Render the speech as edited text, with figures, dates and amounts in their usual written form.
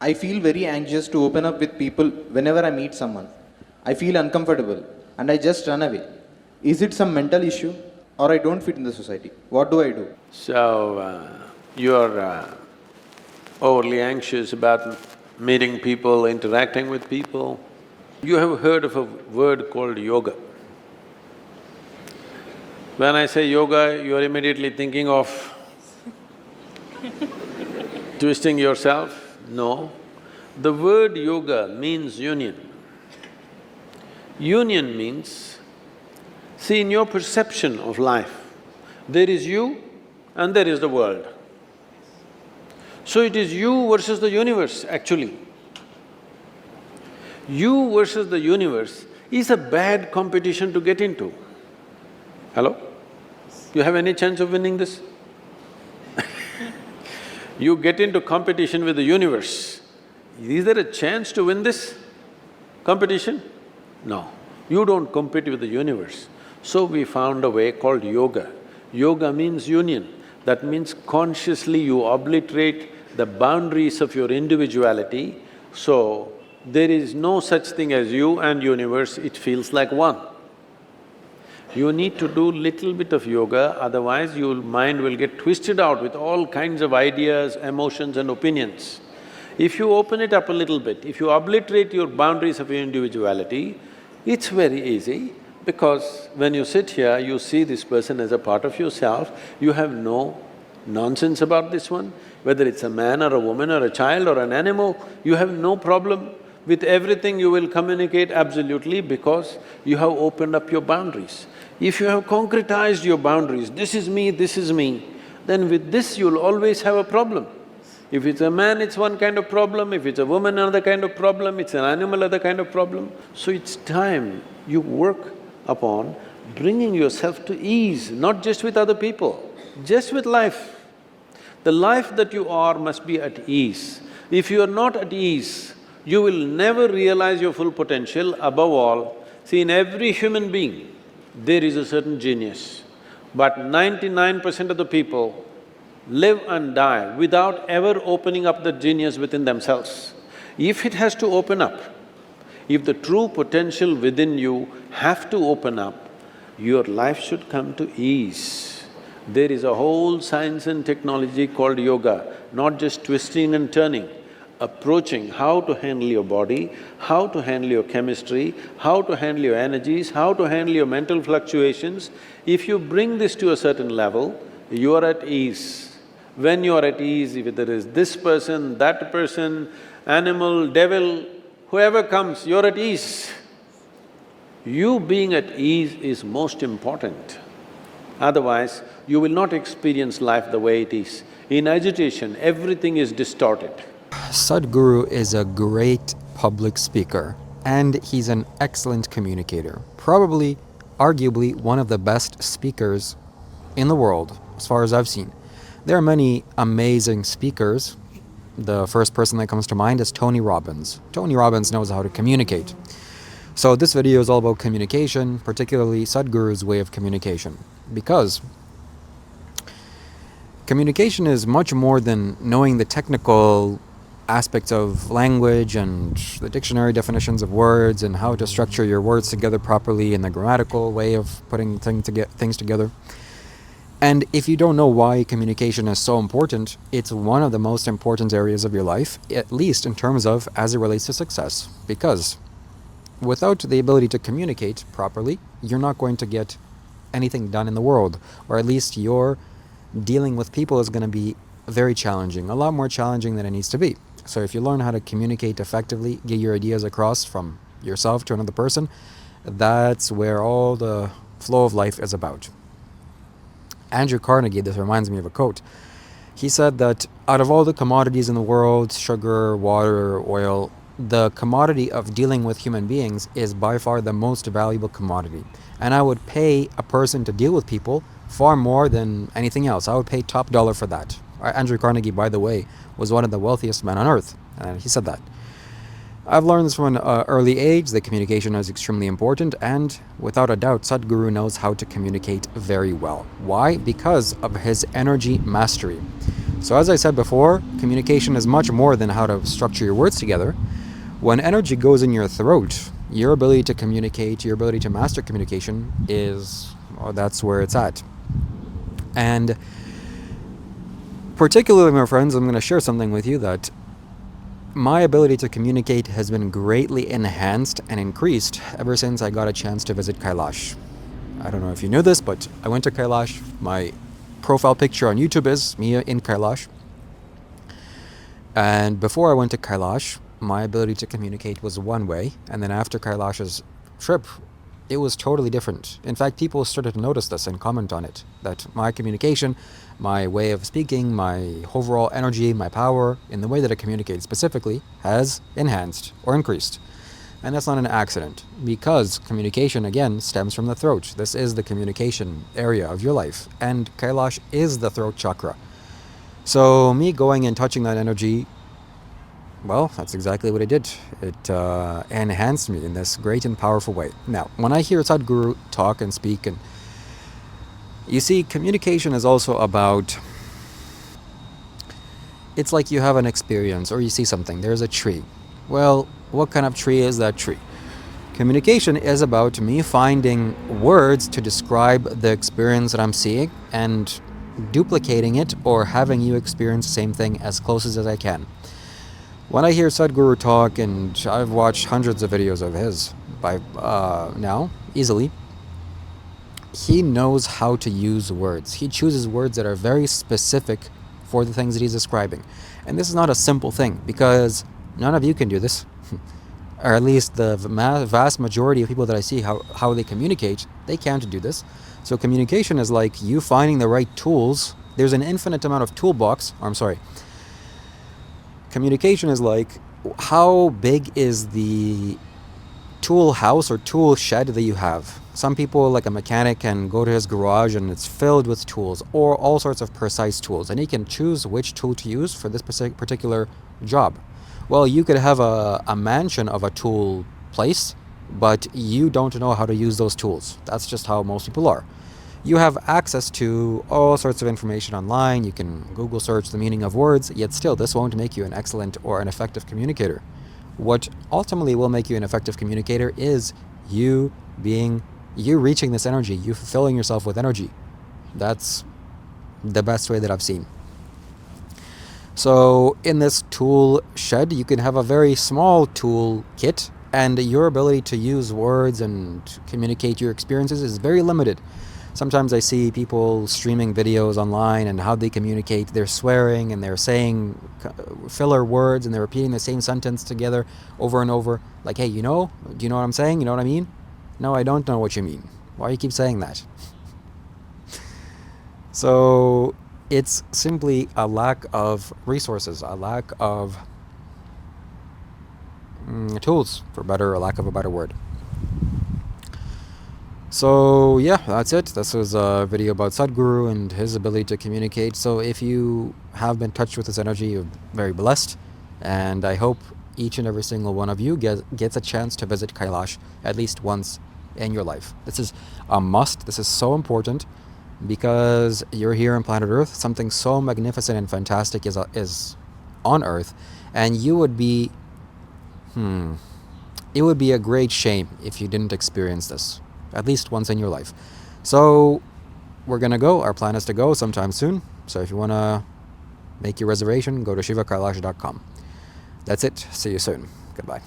I feel very anxious to open up with people whenever I meet someone. I feel uncomfortable and I just run away. Is it some mental issue or I don't fit in the society? What do I do? So, you're overly anxious about meeting people, interacting with people. You have heard of a word called yoga. When I say yoga, you are immediately thinking of twisting yourself? No. The word yoga means union. Union means, see, in your perception of life, there is you and there is the world. So it is you versus the universe, actually. You versus the universe is a bad competition to get into. Hello? You have any chance of winning this? You get into competition with the universe. Is there a chance to win this competition? No. You don't compete with the universe. So we found a way called yoga. Yoga means union. That means consciously you obliterate the boundaries of your individuality, so there is no such thing as you and universe, it feels like one. You need to do little bit of yoga, otherwise your mind will get twisted out with all kinds of ideas, emotions and opinions. If you open it up a little bit, if you obliterate your boundaries of your individuality, it's very easy because when you sit here, you see this person as a part of yourself, you have no nonsense about this one. Whether it's a man or a woman or a child or an animal, you have no problem. With everything you will communicate absolutely because you have opened up your boundaries. If you have concretized your boundaries, this is me, then with this you'll always have a problem. If it's a man, it's one kind of problem, if it's a woman, another kind of problem, it's an animal, other kind of problem. So it's time you work upon bringing yourself to ease, not just with other people, just with life. The life that you are must be at ease. If you are not at ease, you will never realize your full potential. Above all, see, in every human being, there is a certain genius. But 99% of the people live and die without ever opening up the genius within themselves. If it has to open up, if the true potential within you have to open up, your life should come to ease. There is a whole science and technology called yoga, not just twisting and turning, approaching how to handle your body, how to handle your chemistry, how to handle your energies, how to handle your mental fluctuations. If you bring this to a certain level, you are at ease. When you are at ease, if there is this person, that person, animal, devil, whoever comes, you're at ease. You being at ease is most important. Otherwise, you will not experience life the way it is. In agitation, everything is distorted. Sadhguru is a great public speaker and he's an excellent communicator. Probably, arguably, one of the best speakers in the world, as far as I've seen. There are many amazing speakers. The first person that comes to mind is Tony Robbins. Tony Robbins knows how to communicate. So this video is all about communication, particularly Sadhguru's way of communication. Because communication is much more than knowing the technical aspects of language and the dictionary definitions of words and how to structure your words together properly and the grammatical way of putting things together. And if you don't know why communication is so important, it's one of the most important areas of your life, at least in terms of as it relates to success. Because without the ability to communicate properly, you're not going to get anything done in the world, or at least your dealing with people is going to be very challenging, a lot more challenging than it needs to be. So if you learn how to communicate effectively, get your ideas across from yourself to another person, that's where all the flow of life is about. Andrew Carnegie, this reminds me of a quote. He said that out of all the commodities in the world, sugar, water, oil, the commodity of dealing with human beings is by far the most valuable commodity. And I would pay a person to deal with people far more than anything else. I would pay top dollar for that. Andrew Carnegie, by the way, was one of the wealthiest men on earth, and he said that. I've learned this from an early age that communication is extremely important, and without a doubt, Sadhguru knows how to communicate very well. Why? Because of his energy mastery. So as I said before, communication is much more than how to structure your words together. When energy goes in your throat, your ability to communicate, your ability to master communication that's where it's at. And particularly, my friends, I'm going to share something with you that my ability to communicate has been greatly enhanced and increased ever since I got a chance to visit Kailash. I don't know if you knew this, but I went to Kailash. My profile picture on YouTube is me in Kailash. And before I went to Kailash, my ability to communicate was one way. And then after Kailash's trip, it was totally different. In fact, people started to notice this and comment on it, that my communication, my way of speaking, my overall energy, my power, in the way that I communicate specifically, has enhanced or increased. And that's not an accident, because communication, again, stems from the throat. This is the communication area of your life, and Kailash is the throat chakra. So me going and touching that energy, well, that's exactly what it did. It enhanced me in this great and powerful way. Now, when I hear Sadhguru talk and speak, and you see, communication is also about, it's like you have an experience or you see something. There's a tree. Well, what kind of tree is that tree? Communication is about me finding words to describe the experience that I'm seeing and duplicating it or having you experience the same thing as close as I can. When I hear Sadhguru talk, and I've watched hundreds of videos of his by now, easily, he knows how to use words. He chooses words that are very specific for the things that he's describing. And this is not a simple thing, because none of you can do this. Or at least the vast majority of people that I see, how they communicate, they can't do this. So communication is like you finding the right tools. There's an infinite amount of toolbox. Communication is like, how big is the tool house or tool shed that you have? Some people, like a mechanic, can go to his garage and it's filled with tools, or all sorts of precise tools, and he can choose which tool to use for this particular job. Well, you could have a mansion of a tool place, but you don't know how to use those tools. That's just how most people are. You have access to all sorts of information online. You can Google search the meaning of words, yet still this won't make you an excellent or an effective communicator. What ultimately will make you an effective communicator is you reaching this energy, you fulfilling yourself with energy. That's the best way that I've seen. So in this tool shed, you can have a very small tool kit, and your ability to use words and communicate your experiences is very limited. Sometimes I see people streaming videos online and how they communicate. They're swearing and they're saying filler words and they're repeating the same sentence together over and over. Like, hey, do you know what I'm saying? You know what I mean? No, I don't know what you mean. Why do you keep saying that? So it's simply a lack of resources, a lack of tools, for a lack of a better word. So yeah, that's it. This was a video about Sadhguru and his ability to communicate. So if you have been touched with this energy, you're very blessed. And I hope each and every single one of you gets a chance to visit Kailash at least once in your life. This is a must. This is so important because you're here on planet Earth. Something so magnificent and fantastic is on Earth. And you would be... it would be a great shame if you didn't experience this at least once in your life. So we're gonna go. Our plan is to go sometime soon. So if you wanna make your reservation, go to shivakailash.com. That's it. See you soon. Goodbye.